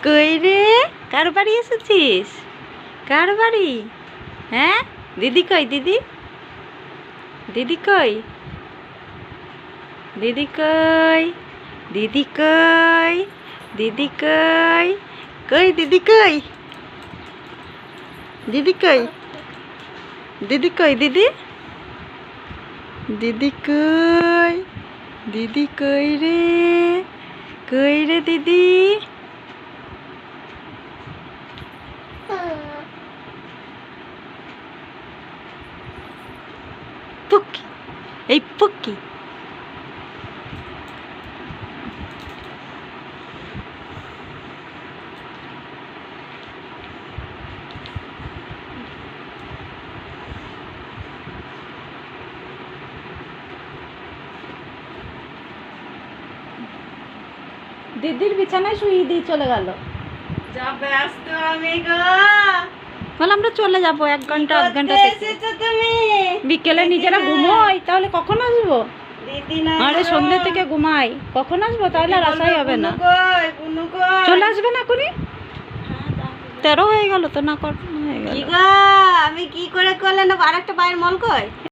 কই রে, কার বাড়ি এসেছিস? কার বাড়ি? হ্যাঁ, দিদি কই? দিদি দিদি কই? দিদি কই? দিদি কই? দিদি কই? কই দিদি কই? দিদি কই? দিদি কই? দিদি দিদি কই? দিদি কই রে? কই রে দিদি? পুকি, এই পুকি। দিদির বিছানায় শুয়ে দিয়ে চলে গেল। যা ব্যস্ত আমি গো। বলে আমরা চলে যাবো 1 ঘন্টা আধ ঘন্টা এসেছো তুমি? বিকেলে নিজেরা ঘুমোই, তাহলে কখন আসবো? দিদি না আরে সন্ধ্যে থেকে ঘুমাই, কখন আসবো? তাহলে আর আসাই হবে না। বুনু কই? চলে আসবে না এখনই? 13 হয়ে গেল তো, না কর হয়ে গেল। কি গো, আমি কি করে করলে না? আরেকটা পায়ের মল কই?